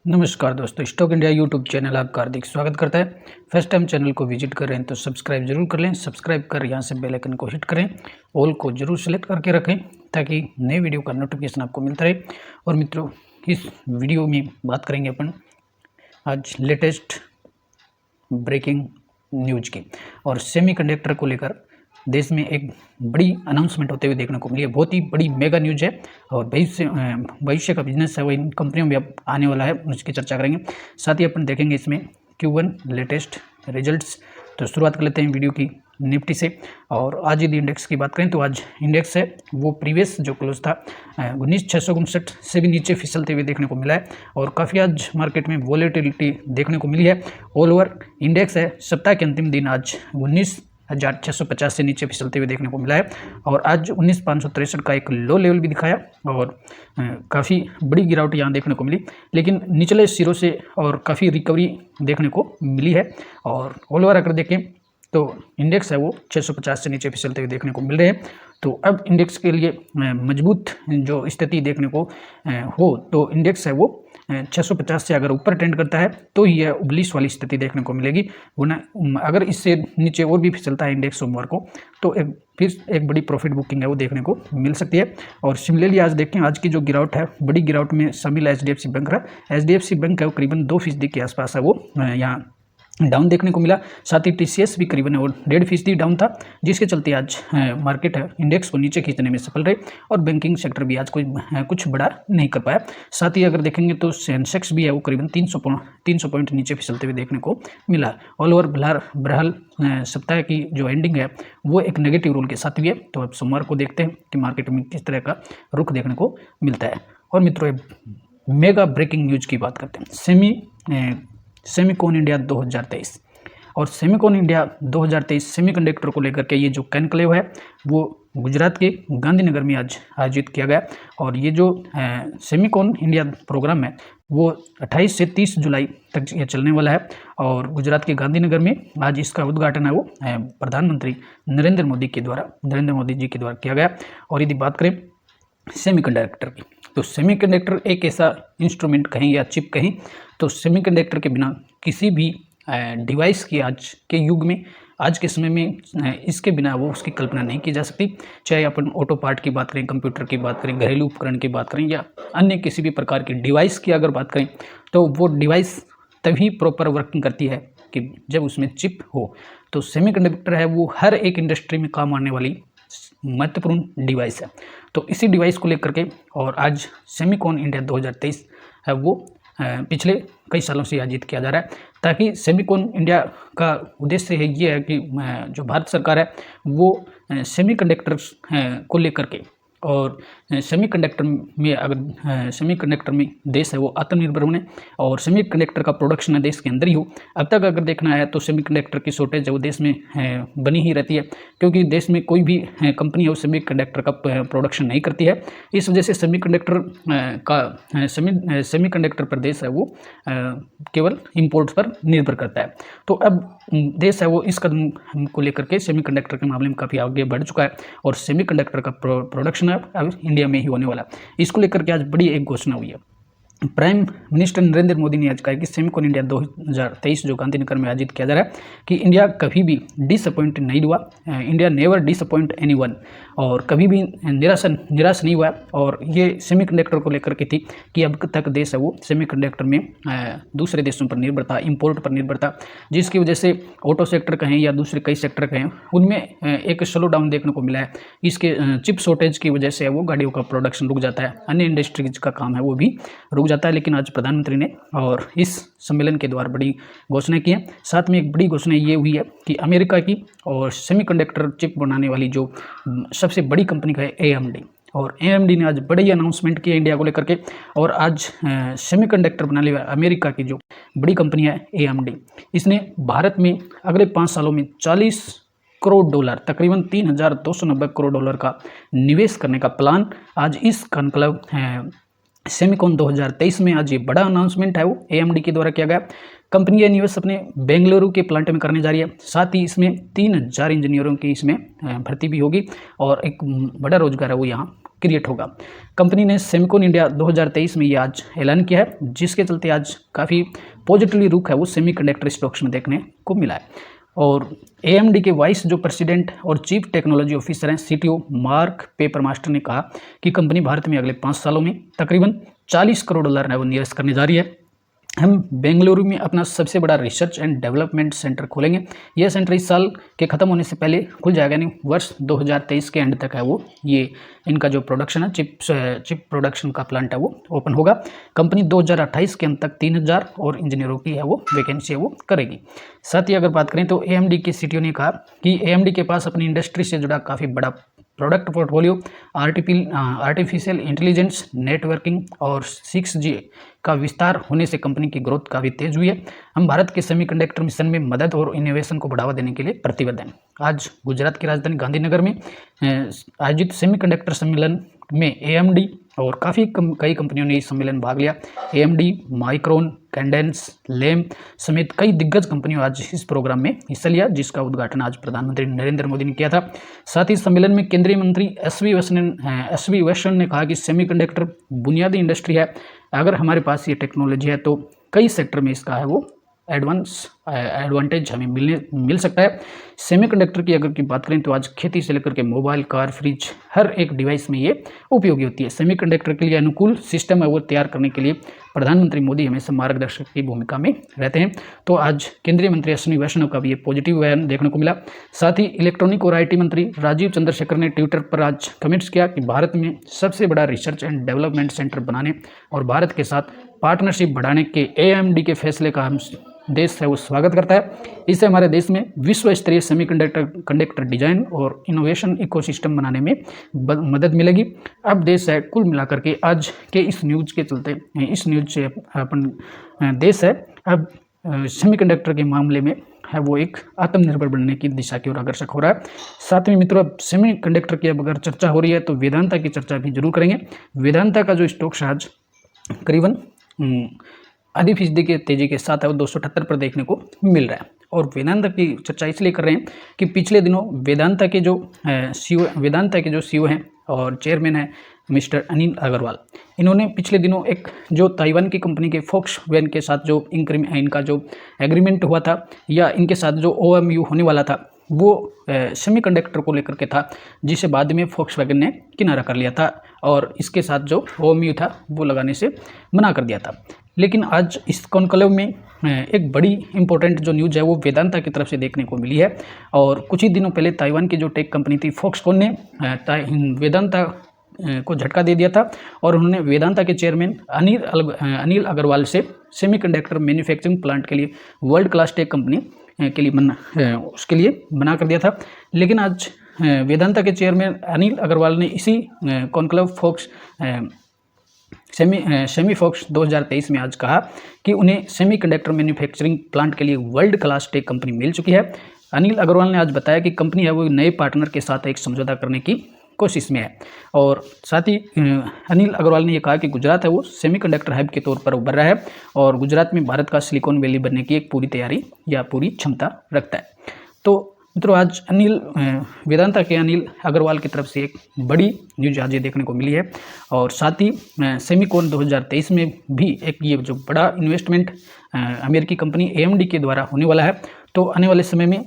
नमस्कार दोस्तों, stock India YouTube channel आपका हार्दिक स्वागत करता है। फर्स्ट टाइम चैनल को विजिट कर रहे हैं तो सब्सक्राइब जरूर कर लें। सब्सक्राइब कर यहाँ से बेल आइकन को हिट करें, ऑल को जरूर सेलेक्ट करके रखें ताकि नए वीडियो का नोटिफिकेशन आपको मिलता रहे। और मित्रों, इस वीडियो में बात करेंगे अपन आज लेटेस्ट ब्रेकिंग न्यूज की, और सेमीकंडक्टर को लेकर देश में एक बड़ी अनाउंसमेंट होते हुए देखने को मिली है। बहुत ही बड़ी मेगा न्यूज है और भविष्य का बिजनेस है वो इन कंपनियों में अब आने वाला है, उसकी चर्चा करेंगे। साथ ही अपन देखेंगे इसमें Q1 लेटेस्ट रिजल्ट्स। तो शुरुआत कर लेते हैं वीडियो की निफ्टी से। और आज यदि इंडेक्स की बात करें तो आज इंडेक्स है वो प्रीवियस जो क्लोज था 19,659 से भी नीचे फिसलते हुए देखने को मिला है। और काफ़ी आज मार्केट में वॉलेटिलिटी देखने को मिली है। ऑल ओवर इंडेक्स है सप्ताह के अंतिम दिन आज 19,650 से नीचे फिसलते हुए देखने को मिला है। और आज 19,563 का एक लो लेवल भी दिखाया और काफ़ी बड़ी गिरावट यहाँ देखने को मिली, लेकिन निचले सिरों से और काफ़ी रिकवरी देखने को मिली है। और ऑल ओवर अगर देखें तो इंडेक्स है वो 650 से नीचे फिसलते हुए देखने को मिल रहे हैं। तो अब इंडेक्स के लिए मजबूत जो स्थिति देखने को हो तो इंडेक्स है वो 650 से अगर ऊपर ट्रेंड करता है तो यह बुलिश वाली स्थिति देखने को मिलेगी, वरना अगर इससे नीचे और भी फिसलता है इंडेक्स सोमवार को तो फिर एक बड़ी प्रॉफिट बुकिंग है वो देखने को मिल सकती है। और सिमिलरली आज देखें, आज की जो गिरावट है, बड़ी गिरावट में शामिल HDFC बैंक रहा। HDFC बैंक है वो करीबन 2% के आसपास है वो यहाँ डाउन देखने को मिला। साथ ही TCS भी करीबन 1.5% डाउन था, जिसके चलते आज मार्केट है इंडेक्स को नीचे खींचने में सफल रहे। और बैंकिंग सेक्टर भी आज कुछ बड़ा नहीं कर पाया। साथ ही अगर देखेंगे तो सेंसेक्स भी है वो करीबन 300 पॉइंट नीचे फिसलते हुए देखने को मिला। ऑल ओवर बहरहाल सप्ताह की जो एंडिंग है वो एक नेगेटिव रोल के साथ हुई है। तो अब सोमवार को देखते हैं कि मार्केट में किस तरह का रुख देखने को मिलता है। और मित्रों, मेगा ब्रेकिंग न्यूज की बात करते हैं। सेमीकॉन इंडिया 2023 और सेमीकॉन इंडिया 2023 सेमीकंडक्टर को लेकर के ये जो कॉन्क्लेव है वो गुजरात के गांधीनगर में आज आयोजित किया गया। और ये जो सेमीकॉन इंडिया प्रोग्राम है वो 28 से 30 जुलाई तक ये चलने वाला है। और गुजरात के गांधीनगर में आज इसका उद्घाटन है वो प्रधानमंत्री नरेंद्र मोदी जी के द्वारा किया गया। और यदि बात करें सेमीकंडक्टर की तो सेमीकंडक्टर एक ऐसा इंस्ट्रूमेंट कहें या चिप कहें तो सेमीकंडक्टर के बिना किसी भी डिवाइस की आज के युग में, आज के समय में इसके बिना वो उसकी कल्पना नहीं की जा सकती। चाहे अपन ऑटो पार्ट की बात करें, कंप्यूटर की बात करें, घरेलू उपकरण की बात करें या अन्य किसी भी प्रकार की डिवाइस की अगर बात करें तो वो डिवाइस तभी प्रॉपर वर्किंग करती है कि जब उसमें चिप हो। तो सेमीकंडक्टर है वो हर एक इंडस्ट्री में काम आने वाली महत्वपूर्ण डिवाइस है। तो इसी डिवाइस को लेकर के और आज सेमीकॉन इंडिया 2023 है वो पिछले कई सालों से आयोजित किया जा रहा है, ताकि सेमीकॉन इंडिया का उद्देश्य है ये है कि जो भारत सरकार है वो सेमीकंडक्टर्स को लेकर के और सेमीकंडक्टर में देश है वो आत्मनिर्भर होने और सेमीकंडक्टर का प्रोडक्शन देश के अंदर ही हो। अब तक अगर देखना है तो सेमीकंडक्टर की शॉर्टेज है वो देश में बनी ही रहती है, क्योंकि देश में कोई भी कंपनी है वो सेमीकंडक्टर का प्रोडक्शन नहीं करती है। इस वजह से सेमीकंडक्टर पर देश है वो केवल इम्पोर्ट पर निर्भर करता है। तो अब देश है वो इस कदम को लेकर के सेमीकंडक्टर के मामले में काफ़ी आगे बढ़ चुका है और सेमीकंडक्टर का प्रोडक्शन अब इंडिया में ही होने वाला। इसको लेकर के आज बड़ी एक घोषणा हुई है। प्राइम मिनिस्टर नरेंद्र मोदी ने आज कहा कि सेमीकॉन इंडिया 2023 जो गांधीनगर में आयोजित किया जा रहा है कि इंडिया कभी भी डिसअपॉइंट नहीं हुआ। इंडिया नेवर डिसअपॉइंट एनीवन, और कभी भी निराश नहीं हुआ। और ये सेमीकंडक्टर को लेकर के थी कि अब तक देश है वो सेमीकंडक्टर में दूसरे देशों पर निर्भर था, इम्पोर्ट पर निर्भर था, जिसकी वजह से ऑटो सेक्टर कहें या दूसरे कई सेक्टर कहें उनमें एक स्लो डाउन देखने को मिला है। इसके चिप शॉर्टेज की वजह से वो गाड़ियों का प्रोडक्शन रुक जाता है, अन्य इंडस्ट्रीज का काम है वो भी रुक जाता है। लेकिन आज प्रधानमंत्री ने और इस सम्मेलन के द्वारा बड़ी घोषणा की है। साथ में एक बड़ी घोषणा ये हुई है कि अमेरिका की और सेमीकंडक्टर चिप बनाने वाली जो सबसे बड़ी कंपनी का है AMD, और AMD ने आज बड़ी अनाउंसमेंट की है इंडिया को लेकर के। और आज सेमीकंडक्टर बनाने वाली अमेरिका की जो बड़ी कंपनी है AMD, इसने भारत में अगले 5 सालों में 40 करोड़ डॉलर, तकरीबन 3,290 करोड़ डॉलर का निवेश करने का प्लान आज इस कॉन्क्लेव सेमीकॉन 2023 में आज ये बड़ा अनाउंसमेंट है वो AMD के द्वारा किया गया। कंपनी ये निवेश अपने बेंगलुरु के प्लांट में करने जा रही है। साथ ही इसमें 3,000 इंजीनियरों की इसमें भर्ती भी होगी और एक बड़ा रोजगार है वो यहाँ क्रिएट होगा। कंपनी ने सेमिकॉन इंडिया 2023 में ये आज ऐलान किया है, जिसके चलते आज काफ़ी पॉजिटिवली रुख है वो सेमीकंडक्टर स्टॉक्स में देखने को मिला है। और AMD के वाइस जो प्रेसिडेंट और चीफ टेक्नोलॉजी ऑफिसर हैं CTO मार्क पेपरमास्टर ने कहा कि कंपनी भारत में अगले 5 सालों में तकरीबन $40 करोड़ रेवेन्यू निवेश करने जा रही है। हम बेंगलुरु में अपना सबसे बड़ा रिसर्च एंड डेवलपमेंट सेंटर खोलेंगे। यह सेंटर इस साल के ख़त्म होने से पहले खुल जाएगा, यानी वर्ष 2023 के एंड तक है वो ये इनका जो प्रोडक्शन है चिप प्रोडक्शन का प्लांट है वो ओपन होगा। कंपनी 2028 के अंत तक 3000 और इंजीनियरों की है वो वैकेंसी है वो करेगी। साथ ही अगर बात करें तो AMD के CTO ने कहा कि AMD के पास अपनी इंडस्ट्री से जुड़ा काफ़ी बड़ा product portfolio, artificial intelligence, networking और 6G का विस्तार होने से कंपनी की ग्रोथ काफ़ी तेज हुई है। हम भारत के सेमीकंडक्टर मिशन में मदद और इनोवेशन को बढ़ावा देने के लिए प्रतिबद्ध हैं। आज गुजरात की राजधानी गांधीनगर में आयोजित सेमीकंडक्टर सम्मेलन में AMD और कई कंपनियों ने इस सम्मेलन में भाग लिया। AMD, माइक्रोन, कैडेंस, लैम समेत कई दिग्गज कंपनियों आज इस प्रोग्राम में हिस्सा लिया, जिसका उद्घाटन आज प्रधानमंत्री नरेंद्र मोदी ने किया था। साथ ही सम्मेलन में केंद्रीय मंत्री SV वैष्णव ने कहा कि सेमीकंडक्टर बुनियादी इंडस्ट्री है। अगर हमारे पास ये टेक्नोलॉजी है तो कई सेक्टर में इसका है वो एडवांटेज हमें मिल सकता है। सेमीकंडक्टर की अगर की बात करें तो आज खेती से लेकर के मोबाइल, कार, फ्रिज हर एक डिवाइस में ये उपयोगी होती है। सेमीकंडक्टर के लिए अनुकूल सिस्टम है वो तैयार करने के लिए प्रधानमंत्री मोदी हमेशा मार्गदर्शक की भूमिका में रहते हैं। तो आज केंद्रीय मंत्री अश्विनी वैष्णव का भी ये पॉजिटिव बयान देखने को मिला। साथ ही इलेक्ट्रॉनिक और IT मंत्री राजीव चंद्रशेखर ने ट्विटर पर आज कमेंट्स किया कि भारत में सबसे बड़ा रिसर्च एंड डेवलपमेंट सेंटर बनाने और भारत के साथ पार्टनरशिप बढ़ाने के AMD के फैसले का हम देश है वो स्वागत करता है। इससे हमारे देश में विश्व स्तरीय सेमीकंडक्टर डिजाइन और इनोवेशन इकोसिस्टम बनाने में मदद मिलेगी। अब देश है कुल मिलाकर के आज के इस न्यूज़ के चलते इस न्यूज़ से अपन देश है अब सेमीकंडक्टर के मामले में है वो एक आत्मनिर्भर बनने की दिशा की ओर अग्रसर हो रहा है। साथ में मित्रों, अब सेमीकंडक्टर की अब अगर चर्चा हो रही है तो वेदांता की चर्चा भी जरूर करेंगे। वेदांता का जो स्टॉक्स आज करीबन आधी फीसदी के तेजी के साथ है वो 278 पर देखने को मिल रहा है। और वेदांता की चर्चा इसलिए कर रहे हैं कि पिछले दिनों वेदांता के जो CEO हैं और चेयरमैन है मिस्टर अनिल अग्रवाल, इन्होंने पिछले दिनों एक जो ताइवान की कंपनी के फॉक्सवैगन के साथ जो इनका जो एग्रीमेंट हुआ था या इनके साथ जो OMU होने वाला था वो सेमीकंडक्टर को लेकर के था, जिसे बाद में फॉक्सवैगन ने किनारा कर लिया था और इसके साथ जो OMU था वो लगाने से मना कर दिया था। लेकिन आज इस कॉन्क्लेव में एक बड़ी इंपॉर्टेंट जो न्यूज़ है वो वेदांता की तरफ से देखने को मिली है। और कुछ ही दिनों पहले ताइवान की जो टेक कंपनी थी फॉक्सकॉन ने वेदांता को झटका दे दिया था और उन्होंने वेदांता के चेयरमैन अनिल अग्रवाल से सेमीकंडक्टर मैन्युफैक्चरिंग प्लांट के लिए वर्ल्ड क्लास टेक कंपनी के लिए उसके लिए मना कर दिया था। लेकिन आज वेदांता के चेयरमैन अनिल अग्रवाल ने इसी कॉन्क्लेव सेमी फॉक्स 2023 में आज कहा कि उन्हें सेमीकंडक्टर मैन्युफैक्चरिंग प्लांट के लिए वर्ल्ड क्लास टेक कंपनी मिल चुकी है। अनिल अग्रवाल ने आज बताया कि कंपनी है वो नए पार्टनर के साथ एक समझौता करने की कोशिश में है। और साथ ही अनिल अग्रवाल ने यह कहा कि गुजरात है वो सेमीकंडक्टर हब के तौर पर उभर रहा है और गुजरात में भारत का सिलिकॉन वैली बनने की एक पूरी तैयारी या पूरी क्षमता रखता है। तो मित्रों, आज वेदांता के अनिल अग्रवाल की तरफ से एक बड़ी न्यूज आज ये देखने को मिली है। और साथ ही सेमीकॉन 2023 में भी एक ये जो बड़ा इन्वेस्टमेंट अमेरिकी कंपनी AMD के द्वारा होने वाला है। तो आने वाले समय में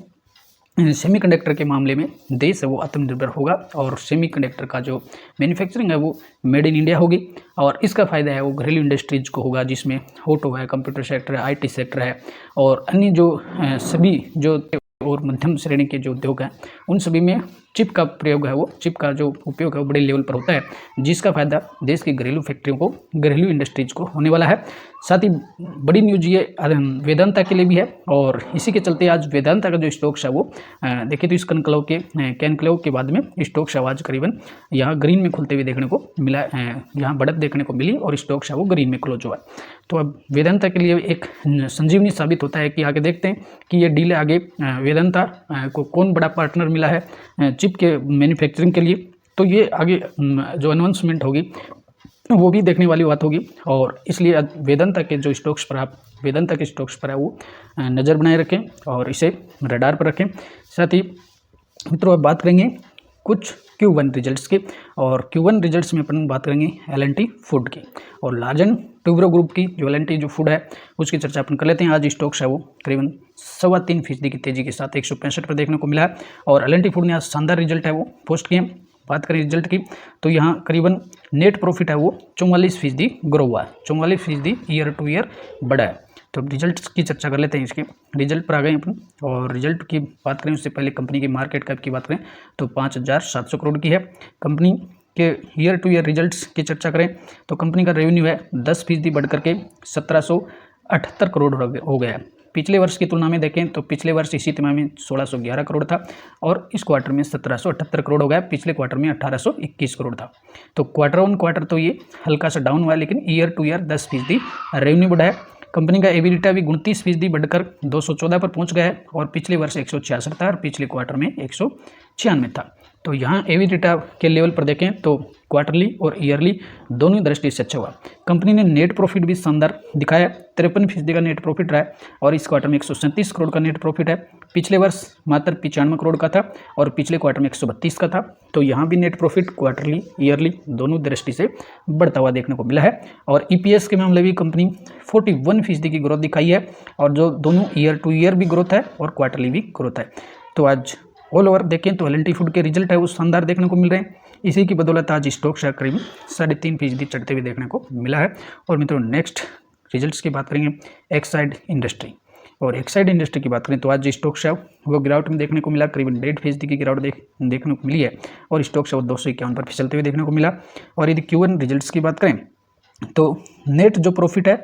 सेमीकंडक्टर के मामले में देश है वो आत्मनिर्भर होगा और सेमीकंडक्टर का जो मैन्युफैक्चरिंग है वो मेड इन इंडिया होगी और इसका फ़ायदा है वो घरेलू इंडस्ट्रीज को होगा, जिसमें ऑटो है, कंप्यूटर सेक्टर है, IT सेक्टर है और अन्य जो सभी जो और मध्यम श्रेणी के जो उद्योग हैं उन सभी में चिप का प्रयोग है वो चिप का जो उपयोग है वो बड़े लेवल पर होता है, जिसका फायदा देश की घरेलू फैक्ट्रियों को, घरेलू इंडस्ट्रीज को होने वाला है। साथ ही बड़ी न्यूज ये वेदांता के लिए भी है और इसी के चलते आज वेदांता का जो स्टॉक्स है वो देखिए तो इस कैनक्लेव के बाद में स्टॉक्स आवाज करीबन यहाँ ग्रीन में खुलते हुए देखने को मिला, यहाँ बढ़त देखने को मिली और स्टॉक्स है वो ग्रीन में क्लोज हुआ। तो अब वेदांता के लिए एक संजीवनी साबित होता है कि आगे देखते हैं कि ये डील आगे वेदांता को कौन बड़ा पार्टनर मिला है चिप के मैन्युफैक्चरिंग के लिए। तो ये आगे जो अनाउंसमेंट होगी वो भी देखने वाली बात होगी और इसलिए वेदांता के जो स्टॉक्स पर आप वेदांता के स्टॉक्स पर है वो नज़र बनाए रखें और इसे रडार पर रखें। साथ ही मित्रों अब बात करेंगे कुछ Q1 रिजल्ट्स की। और Q1 रिजल्ट्स में अपन बात करेंगे L&T फूड की और लार्जन ट्यूब्रो ग्रुप की। जो L&T जो फूड है उसकी चर्चा अपन कर लेते हैं। आज स्टॉक्स है वो करीबन 3.25% की तेजी के साथ 165 पर देखने को मिला है। और L&T फूड ने आज शानदार रिजल्ट है वो पोस्ट किए। बात करें रिजल्ट की तो यहाँ करीबन नेट प्रॉफिट है वो 44% ग्रो हुआ है, 44% ईयर टू ईयर बढ़ा है। तो अब रिजल्ट की चर्चा कर लेते हैं। इसके रिजल्ट पर आ गए अपन। और रिजल्ट की बात करें उससे पहले कंपनी की मार्केट कैप की बात करें तो 5,700 करोड़ की है। कंपनी के ईयर टू ईयर रिजल्ट्स की चर्चा करें तो कंपनी का रेवेन्यू है 10% बढ़ करके 1778 करोड़ हो गया है। पिछले वर्ष की तुलना में देखें तो पिछले वर्ष इसी तिमाही में 1611 करोड़ था और इस क्वार्टर में 1778 करोड़ हो गया। पिछले क्वार्टर में 1821 करोड़ था। तो क्वार्टर ऑन क्वार्टर तो ये हल्का सा डाउन हुआ है, लेकिन ईयर टू ईयर 10% रेवेन्यू बढ़ा है। कंपनी का एबिलिटा भी 29% बढ़कर 214 पर पहुंच गया है और पिछले वर्ष 166 था और पिछले क्वार्टर में 196 था। तो यहाँ एबिलिटा के लेवल पर देखें तो क्वार्टरली और ईयरली दोनों दृष्टि से अच्छा हुआ। कंपनी ने नेट प्रॉफिट भी शानदार दिखाया, 53% का नेट प्रॉफिट रहा है और इस क्वार्टर में 137 करोड़ का नेट प्रॉफिट है। पिछले वर्ष मात्र 95 करोड़ का था और पिछले क्वार्टर में 132 का था। तो यहाँ भी नेट प्रॉफिट क्वार्टरली ईयरली दोनों दृष्टि से बढ़ता हुआ देखने को मिला है। और EPS के मामले भी कंपनी 41% की ग्रोथ दिखाई है और जो दोनों ईयर टू ईयर भी ग्रोथ है और क्वार्टरली भी ग्रोथ है। तो आज ऑल ओवर देखें तो L&T फूड के रिजल्ट है वो शानदार देखने को मिल रहे हैं। इसी की बदौलत आज स्टॉक शेयर करीब 3.5% चढ़ते हुए देखने को मिला है। और मित्रों नेक्स्ट रिजल्ट्स की बात करेंगे एक्साइड इंडस्ट्री। और एक्साइड इंडस्ट्री की बात करें तो आज स्टॉक शेयर वो गिरावट में देखने को मिला, करीबन 1.5% की गिरावट देखने को मिली है और स्टॉक शेयर 251 पर फिसलते हुए देखने को मिला। और यदि Q1 रिजल्ट्स की बात करें तो नेट जो प्रॉफिट है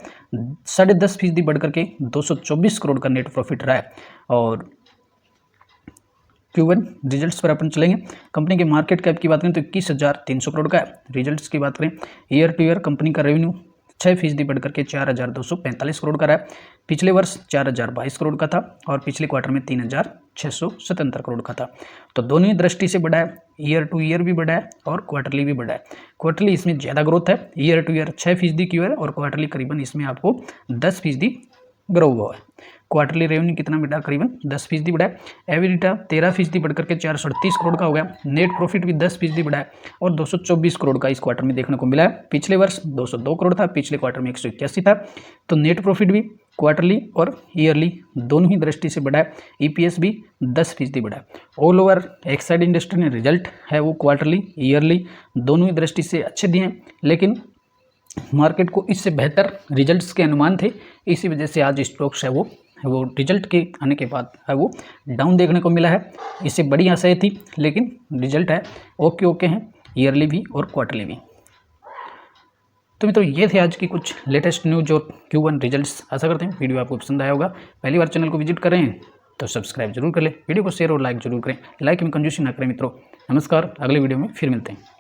10.5% बढ़ करके 224 करोड़ का नेट प्रॉफिट रहा है। और Q1 रिजल्ट्स पर अपन चलेंगे। कंपनी के मार्केट कैप की बात करें तो 21,300 करोड़ का है। रिजल्ट्स की बात करें ईयर टू ईयर कंपनी का रेवेन्यू 6% बढ़ करके 4,245 करोड़ का रहा है। पिछले वर्ष 4,022 करोड़ का था और पिछले क्वार्टर में 3,677 करोड़ का था। तो दोनों ही दृष्टि से बढ़ा है, ईयर टू ईयर भी बढ़ा है और क्वार्टरली भी बढ़ा है। क्वार्टरली इसमें ज़्यादा ग्रोथ है, ईयर टू ईयर 6% की है और क्वार्टरली करीबन इसमें आपको 10% ग्रो हुआ है। क्वार्टरली रेवेन्यू कितना बढ़ा, करीबन 10% बढ़ा है। एबिलिटा 13% बढ़ करके 438 करोड़ का हो गया। नेट प्रॉफिट भी 10% बढ़ा है और 224 करोड़ का इस क्वार्टर में देखने को मिला है। पिछले वर्ष 202 करोड़ था, पिछले क्वार्टर में 181 था। तो नेट प्रॉफिट भी क्वार्टरली और ईयरली दोनों ही दृष्टि से बढ़ा है। EPS भी 10% बढ़ा है। ऑल ओवर एक्साइड इंडस्ट्री ने रिजल्ट है वो क्वार्टरली ईयरली दोनों ही दृष्टि से अच्छे दिए हैं, लेकिन मार्केट को इससे बेहतर रिजल्ट्स के अनुमान थे। इसी वजह से आज स्टॉक्स है वो रिजल्ट के आने के बाद है वो डाउन देखने को मिला है। इससे बड़ी आशाएं थी, लेकिन रिजल्ट है ओके हैं ईयरली भी और क्वार्टरली भी। तो मित्रों ये थे आज की कुछ लेटेस्ट न्यूज और Q1 रिजल्ट्स। आशा करते हैं वीडियो आपको पसंद आया होगा। पहली बार चैनल को विजिट कर रहे हैं तो सब्सक्राइब जरूर कर लें, वीडियो को शेयर और लाइक जरूर करें। लाइक में कंजूसी ना करें मित्रों। नमस्कार, अगले वीडियो में फिर मिलते हैं।